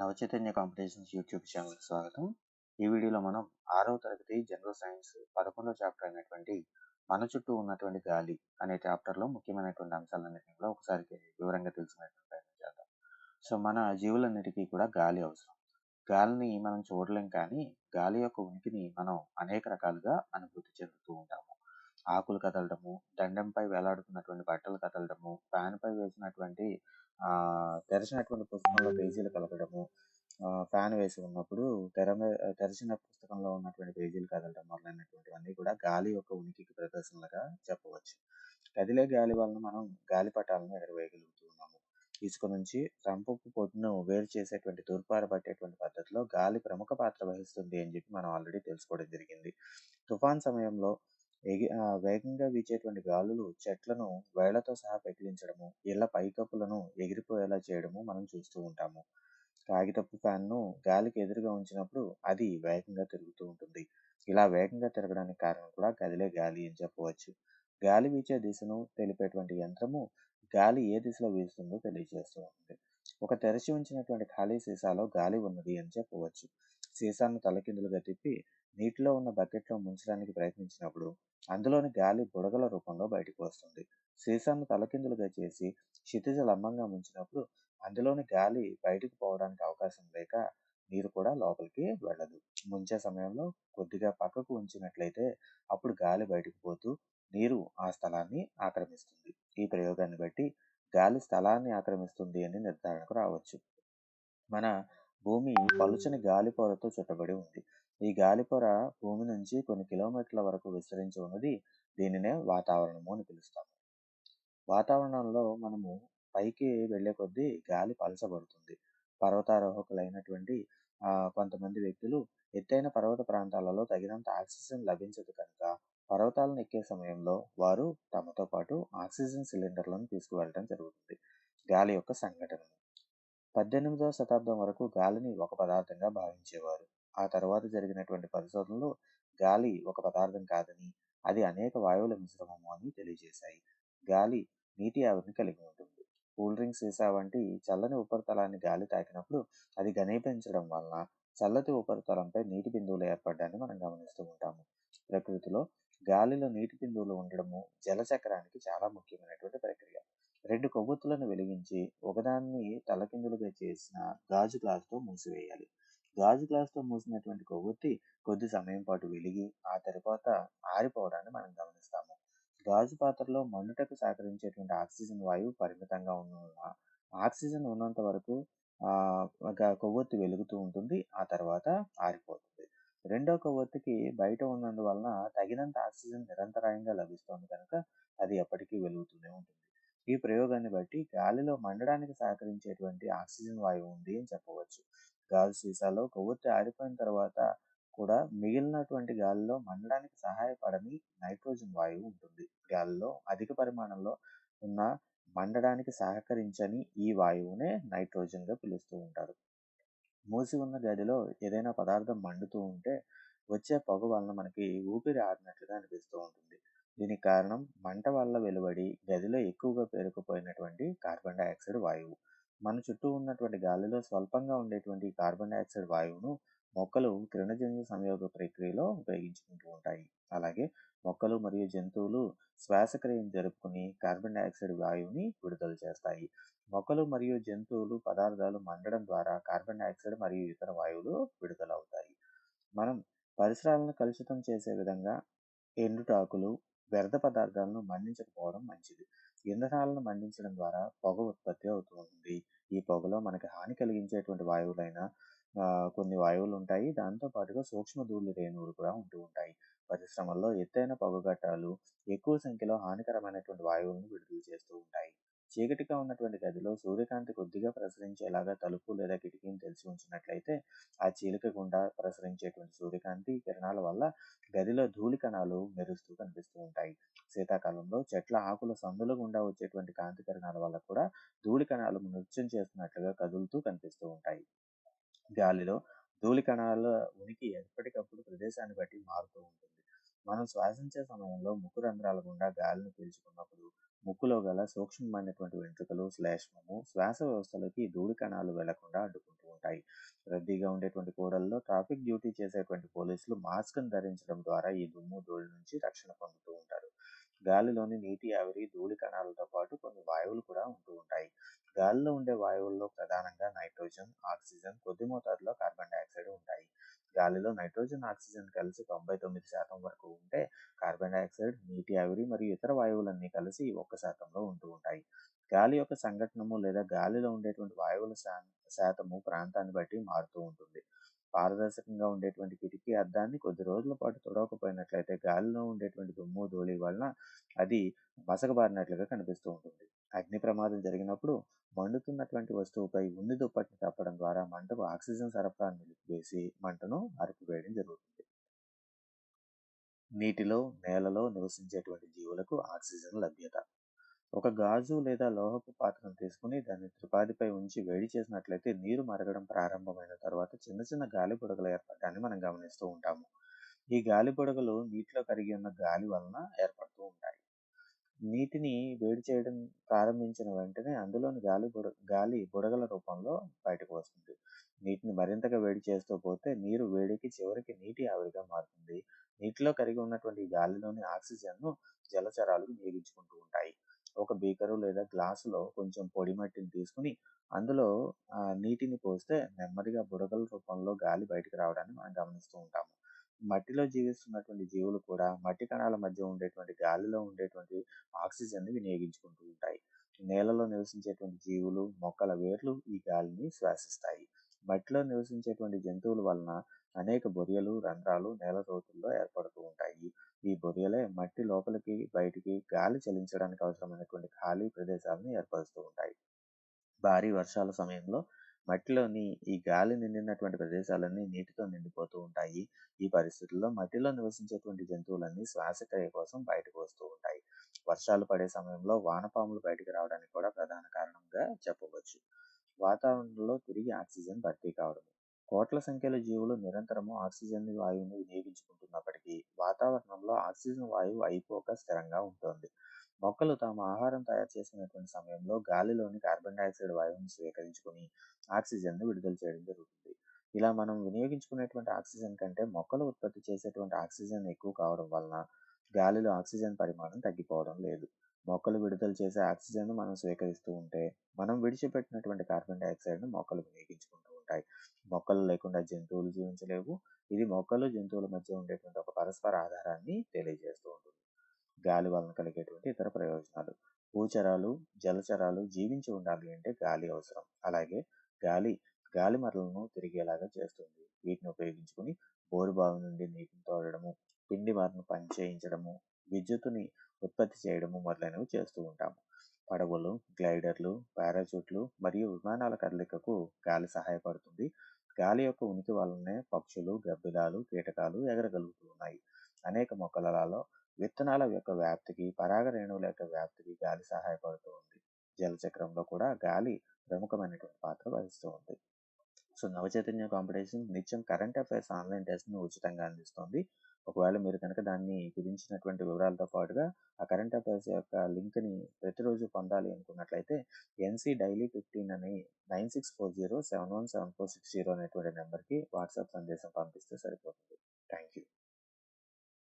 Navachaitanya competitions YouTube ఛానల్కి స్వాగతం. ఈ వీడియోలో మనం 6వ తరగతి జనరల్ సైన్స్ 11వ చాప్టర్ అయినటువంటి మన చుట్టూ ఉన్నటువంటి గాలి అనే చాప్టర్లో ముఖ్యమైనటువంటి అంశాలన్నింటినీ కూడా ఒకసారి వివరంగా తెలుసుకునేటువంటి ప్రయత్నం చేద్దాం. సో మన జీవులన్నిటికీ కూడా గాలి అవసరం. గాలిని మనం చూడలేం, కానీ గాలి యొక్క ఉనికిని మనం అనేక రకాలుగా అనుభూతి చెందుతూ ఉంటాము. ఆకులు కదలడము, దండంపై వేలాడుతున్నటువంటి బట్టలు కదలడము, ఫ్యాన్ పై వేసినటువంటి తెరిచినటువంటి పుస్తకంలో పేజీలు కదలడము, ఫ్యాన్ వేసి ఉన్నప్పుడు తెరిచిన పుస్తకంలో ఉన్నటువంటి పేజీలు కదలడం మొదలైనటువంటివన్నీ కూడా గాలి యొక్క ఉనికికి ప్రదర్శనలుగా చెప్పవచ్చు. కదిలే గాలి వలన మనం గాలిపటాలను ఎగరవేయగలుగుతూ ఉన్నాము. ఇసుక నుంచి రంపపు పొట్టును వేరు చేసేటువంటి తూర్పారబట్టేటువంటి పద్ధతిలో గాలి ప్రముఖ పాత్ర వహిస్తుంది అని చెప్పి మనం ఆల్రెడీ తెలుసుకోవడం జరిగింది. తుఫాన్ సమయంలో వేగంగా వీచేటువంటి గాలులు చెట్లను వేళ్లతో సహా పెకిలించడము, ఇళ్ల పైకప్పులను ఎగిరిపోయేలా చేయడము మనం చూస్తూ ఉంటాము. కాగితపు ఫ్యాన్ను గాలికి ఎదురుగా ఉంచినప్పుడు అది వేగంగా తిరుగుతూ ఉంటుంది. ఇలా వేగంగా తిరగడానికి కారణం కూడా కదిలే గాలి అని చెప్పవచ్చు. గాలి వీచే దిశను తెలిపేటువంటి యంత్రము గాలి ఏ దిశలో వీస్తుందో తెలియజేస్తూ ఉంటుంది. ఒక తెరచి ఉంచినటువంటి ఖాళీ సీసాలో గాలి ఉన్నది అని చెప్పవచ్చు. సీసాను తలకిందులుగా తిప్పి నీటిలో ఉన్న బకెట్లో ముంచడానికి ప్రయత్నించినప్పుడు అందులోని గాలి బుడగల రూపంలో బయటకు వస్తుంది. సీసాను తలకిందులుగా చేసి క్షితిజ లంబంగా ముంచినప్పుడు అందులోని గాలి బయటకు పోవడానికి అవకాశం లేక నీరు కూడా లోపలికి వెళ్ళదు. ముంచే సమయంలో కొద్దిగా పక్కకు ఉంచినట్లయితే అప్పుడు గాలి బయటకు పోతూ నీరు ఆ స్థలాన్ని ఆక్రమిస్తుంది. ఈ ప్రయోగాన్ని బట్టి గాలి స్థలాన్ని ఆక్రమిస్తుంది అని నిర్ధారణకు రావచ్చు. మన భూమి పలుచని గాలిపొరతో చుట్టబడి ఉంది. ఈ గాలిపొర భూమి నుంచి కొన్ని కిలోమీటర్ల వరకు విస్తరించి ఉన్నది. దీనినే వాతావరణము అని పిలుస్తాము. వాతావరణంలో మనము పైకి వెళ్లే కొద్దీ గాలి పలచబడుతుంది. పర్వతారోహకులైనటువంటి కొంతమంది వ్యక్తులు ఎత్తైన పర్వత ప్రాంతాలలో తగినంత ఆక్సిజన్ లభించదు కనుక పర్వతాలను ఎక్కే సమయంలో వారు తమతో పాటు ఆక్సిజన్ సిలిండర్లను తీసుకువెళ్ళడం జరుగుతుంది. గాలి యొక్క సంఘటనలు 18వ శతాబ్దం వరకు గాలిని ఒక పదార్థంగా భావించేవారు. ఆ తర్వాత జరిగినటువంటి పరిశోధనలు గాలి ఒక పదార్థం కాదని, అది అనేక వాయువుల మిశ్రమము అని తెలియజేశాయి. గాలి నీటి ఆవిరిని కలిగి ఉంటుంది. కూల్ డ్రింక్ సీసా వంటి చల్లని ఉపరితలాన్ని గాలి తాకినప్పుడు అది ఘనీభవించడం వలన చల్లటి ఉపరితలంపై నీటి బిందువులు ఏర్పడడాన్ని మనం గమనిస్తూ ఉంటాము. ప్రకృతిలో గాలిలో నీటి బిందువులు ఉండడము జలచక్రానికి చాలా ముఖ్యమైనటువంటి ప్రక్రియ. 2 కొవ్వొత్తులను వెలిగించి ఒకదాన్ని తలకిందులుగా చేసిన గాజు గ్లాసుతో మూసివేయాలి. గాజు గ్లాసుతో మూసినటువంటి కొవ్వొత్తి కొద్ది సమయం పాటు వెలిగి ఆ తర్వాత ఆరిపోవడాన్ని మనం గమనిస్తాము. గాజు పాత్రలో మండుటకు సహకరించేటువంటి ఆక్సిజన్ వాయువు పరిమితంగా ఉన్నందున ఆక్సిజన్ ఉన్నంత వరకు కొవ్వొత్తి వెలుగుతూ ఉంటుంది. ఆ తర్వాత ఆరిపోతుంది. రెండో కొవ్వొత్తికి బయట ఉన్నందువలన తగినంత ఆక్సిజన్ నిరంతరాయంగా లభిస్తుంది కనుక అది ఎప్పటికీ వెలుగుతూనే ఉంటుంది. ఈ ప్రయోగాన్ని బట్టి గాలిలో మండడానికి సహకరించేటువంటి ఆక్సిజన్ వాయువు ఉంది అని చెప్పవచ్చు. గాజు సీసాలో కొవ్వొత్తి ఆరిపోయిన తర్వాత కూడా మిగిలినటువంటి గాలిలో మండడానికి సహాయపడని నైట్రోజన్ వాయువు ఉంటుంది. గాలిలో అధిక పరిమాణంలో ఉన్న మండడానికి సహకరించని ఈ వాయువునే నైట్రోజన్గా పిలుస్తూ ఉంటారు. మూసి ఉన్న గదిలో ఏదైనా పదార్థం మండుతూ ఉంటే వచ్చే పొగ వలన మనకి ఊపిరి ఆడినట్లుగా అనిపిస్తూ ఉంటుంది. దీనికి కారణం మంట వల్ల వెలువడి గదిలో ఎక్కువగా పేరుకుపోయినటువంటి కార్బన్ డైఆక్సైడ్ వాయువు. మన చుట్టూ ఉన్నటువంటి గాలిలో స్వల్పంగా ఉండేటువంటి కార్బన్ డైఆక్సైడ్ వాయువును మొక్కలు తృణజన్య సంయోగ ప్రక్రియలో ఉపయోగించుకుంటూ ఉంటాయి. అలాగే మొక్కలు మరియు జంతువులు శ్వాసక్రియను జరుపుకుని కార్బన్ డైఆక్సైడ్ వాయువుని విడుదల చేస్తాయి. మొక్కలు మరియు జంతువులు పదార్థాలు మండడం ద్వారా కార్బన్ డైఆక్సైడ్ మరియు ఇతర వాయువులు విడుదలవుతాయి. మనం పరిసరాలను కలుషితం చేసే విధంగా ఎండుటాకులు, వ్యర్థ పదార్థాలను మండించకపోవడం మంచిది. ఇంధనాలను మండించడం ద్వారా పొగ ఉత్పత్తి అవుతూ ఉంటుంది. ఈ పొగలో మనకి హాని కలిగించేటువంటి వాయువులైన కొన్ని వాయువులు ఉంటాయి. దాంతో పాటుగా సూక్ష్మ ధూళి రేణువులు కూడా ఉంటూ ఉంటాయి. పరిశ్రమల్లో ఎత్తైన పొగగట్టాలు ఎక్కువ సంఖ్యలో హానికరమైనటువంటి వాయువులను విడుదల చేస్తూ ఉంటాయి. చీకటిగా ఉన్నటువంటి గదిలో సూర్యకాంతి కొద్దిగా ప్రసరించేలాగా తలుపు లేదా కిటికీని తెరిచి ఉంచినట్లయితే ఆ చీలిక గుండా ప్రసరించేటువంటి సూర్యకాంతి కిరణాల వల్ల గదిలో ధూళి కణాలు మెరుస్తూ కనిపిస్తూ ఉంటాయి. శీతాకాలంలో చెట్ల ఆకుల సందుల గుండా వచ్చేటువంటి కాంతి కిరణాల వల్ల కూడా ధూళి కణాలు నృత్యం చేస్తున్నట్లుగా కదులుతూ కనిపిస్తూ ఉంటాయి. గాలిలో ధూళి కణాల ఉనికి ఎప్పటికప్పుడు ప్రదేశాన్ని బట్టి మారుతూ ఉంటుంది. మనం శ్వాసించే సమయంలో ముక్కు రంధ్రాల గుండా గాలిని పీల్చుకున్నప్పుడు ముక్కులో గల సూక్ష్మమైనటువంటి వెంట్రుకలు, శ్లేష్మము శ్వాస వ్యవస్థలోకి ధూళి కణాలు వెళ్లకుండా అడ్డుకుంటూ ఉంటాయి. రద్దీగా ఉండేటువంటి కూడల్లో ట్రాఫిక్ డ్యూటీ చేసేటువంటి పోలీసులు మాస్క్‌ను ధరించడం ద్వారా ఈ దుమ్ము, ధూళి నుంచి రక్షణ పొందుతూ ఉంటారు. గాలిలోని నీటి ఆవిరి, ధూళి కణాలతో పాటు కొన్ని వాయువులు కూడా ఉంటూ ఉంటాయి. గాలిలో ఉండే వాయువుల్లో ప్రధానంగా నైట్రోజన్, ఆక్సిజన్, కొద్ది మోతాదులో కార్బన్ డయాక్సైడ్ ఉంటాయి. గాలిలో నైట్రోజన్, ఆక్సిజన్ కలిసి 99% వరకు ఉంటే, కార్బన్ డయాక్సైడ్, నీటి ఆవిరి మరియు ఇతర వాయువులన్నీ కలిసి 1%లో ఉంటూ ఉంటాయి. గాలి యొక్క సంఘటనము లేదా గాలిలో ఉండేటువంటి వాయువుల శాతము ప్రాంతాన్ని బట్టి మారుతూ ఉంటుంది. పారదర్శకంగా ఉండేటువంటి కిటికీ అద్దాన్ని కొద్ది రోజుల పాటు తుడవకపోయినట్లయితే గాలిలో ఉండేటువంటి దుమ్ము, ధూళి వలన అది మసకబారినట్లుగా కనిపిస్తూ ఉంటుంది. అగ్ని ప్రమాదం జరిగినప్పుడు మండుతున్నటువంటి వస్తువుపై ఉన్ని దుప్పటిని కప్పడం ద్వారా మంటకు ఆక్సిజన్ సరఫరా నిలిపివేసి మంటను ఆర్పివేయడం జరుగుతుంది. నీటిలో, నేలలో నివసించేటువంటి జీవులకు ఆక్సిజన్ లభ్యత. ఒక గాజు లేదా లోహపు పాత్రను తీసుకుని దాన్ని త్రిపాదిపై ఉంచి వేడి చేసినట్లయితే నీరు మరగడం ప్రారంభమైన తర్వాత చిన్న చిన్న గాలి బుడగలు ఏర్పడటాన్ని మనం గమనిస్తూ ఉంటాము. ఈ గాలి బుడగలు నీటిలో కరిగి ఉన్న గాలి వలన ఏర్పడుతూ ఉంటాయి. నీటిని వేడి చేయడం ప్రారంభించిన వెంటనే అందులోని గాలి బుడగల రూపంలో బయటకు వస్తుంది. నీటిని మరింతగా వేడి చేస్తూ పోతే నీరు వేడికి చివరికి నీటి ఆవిరిగా మారుతుంది. నీటిలో కరిగి ఉన్నటువంటి గాలిలోని ఆక్సిజన్ను జలచరాలు వినియోగించుకుంటూ ఉంటాయి. ఒక బీకరు లేదా గ్లాసులో కొంచెం పొడి మట్టిని తీసుకుని అందులో నీటిని పోస్తే నెమ్మదిగా బుడగల రూపంలో గాలి బయటకు రావడాన్ని మనం గమనిస్తూ ఉంటాము. మట్టిలో జీవిస్తున్నటువంటి జీవులు కూడా మట్టి కణాల మధ్య ఉండేటువంటి గాలిలో ఉండేటువంటి ఆక్సిజన్ని వినియోగించుకుంటూ ఉంటాయి. నేలలో నివసించేటువంటి జీవులు, మొక్కల వేర్లు ఈ గాలిని శ్వాసిస్తాయి. మట్టిలో నివసించేటువంటి జంతువుల వలన అనేక బొరియలు, రంధ్రాలు నేల లోతుల్లో ఏర్పడుతూ ఉంటాయి. ఈ బొరియలే మట్టి లోపలికి, బయటికి గాలి చలించడానికి అవసరమైనటువంటి ఖాళీ ప్రదేశాలను ఏర్పరుస్తూ ఉంటాయి. భారీ వర్షాల సమయంలో మట్టిలోని ఈ గాలి నిండినటువంటి ప్రదేశాలన్నీ నీటితో నిండిపోతూ ఉంటాయి. ఈ పరిస్థితుల్లో మట్టిలో నివసించేటువంటి జంతువులన్నీ శ్వాసక్రియ కోసం బయటకు వస్తూ ఉంటాయి. వర్షాలు పడే సమయంలో వానపాములు బయటకు రావడానికి కూడా ప్రధాన కారణంగా చెప్పవచ్చు. వాతావరణంలో తిరిగి ఆక్సిజన్ భర్తీ కావడం. కోట్ల సంఖ్యలో జీవులు నిరంతరము ఆక్సిజన్ వాయువుని వినియోగించుకుంటున్నప్పటికీ వాతావరణంలో ఆక్సిజన్ వాయువు అయిపోక స్థిరంగా ఉంటుంది. మొక్కలు తమ ఆహారం తయారు చేసుకునేటువంటి సమయంలో గాలిలోని కార్బన్ డయాక్సైడ్ వాయువుని స్వీకరించుకుని ఆక్సిజన్ను విడుదల చేయడం జరుగుతుంది. ఇలా మనం వినియోగించుకునేటువంటి ఆక్సిజన్ కంటే మొక్కలు ఉత్పత్తి చేసేటువంటి ఆక్సిజన్ ఎక్కువ కావడం వలన గాలిలో ఆక్సిజన్ పరిమాణం తగ్గిపోవడం లేదు. మొక్కలు విడుదల చేసే ఆక్సిజన్ను మనం స్వీకరిస్తూ ఉంటే మనం విడిచిపెట్టినటువంటి కార్బన్ డయాక్సైడ్ను మొక్కలు వినియోగించుకుంటూ ఉంటాయి. మొక్కలు లేకుండా జంతువులు జీవించలేవు. ఇది మొక్కలు, జంతువుల మధ్య ఉండేటువంటి ఒక పరస్పర ఆధారాన్ని తెలియజేస్తూ ఉంటుంది. గాలి వలన కలిగేటువంటి ఇతర ప్రయోజనాలు. భూచరాలు, జలచరాలు జీవించి ఉండాలి అంటే గాలి అవసరం. అలాగే గాలి గాలిమరలను తిరిగేలాగా చేస్తుంది. వీటిని ఉపయోగించుకుని బోరుబావి నుండి నీటిని తోడడము, పిండి మరను పనిచేయించడము, విద్యుత్తుని ఉత్పత్తి చేయడము మొదలైనవి చేస్తూ ఉంటాము. పడవలు, గ్లైడర్లు, పారాచూట్లు మరియు విమానాల కదలికకు గాలి సహాయపడుతుంది. గాలి యొక్క ఉనికి వలనే పక్షులు, గబ్బిలాలు, కీటకాలు ఎగరగలుగుతూ ఉన్నాయి. అనేక మొక్కలలో విత్తనాల యొక్క వ్యాప్తికి, పరాగ రేణువుల యొక్క వ్యాప్తికి గాలి సహాయపడుతూ ఉంది. జలచక్రంలో కూడా గాలి ప్రముఖమైనటువంటి పాత్ర వహిస్తూ ఉంది. సో నవచైతన్య కాంపిటీషన్ నిత్యం కరెంట్ అఫైర్స్ ఆన్లైన్ టెస్ట్‌ని ఉచితంగా అందిస్తుంది. ఒకవేళ మీరు కనుక దాన్ని గురించినటువంటి వివరాలతో పాటుగా ఆ కరెంట్ అఫైర్స్ యొక్క లింక్‌ని ప్రతిరోజు పొందాలి అనుకున్నట్లయితే ఎన్‌సీ డైలీ 15 అని 9640717460 అనేటువంటి నెంబర్‌కి వాట్సాప్ సందేశం పంపిస్తే సరిపోతుంది. Thank you.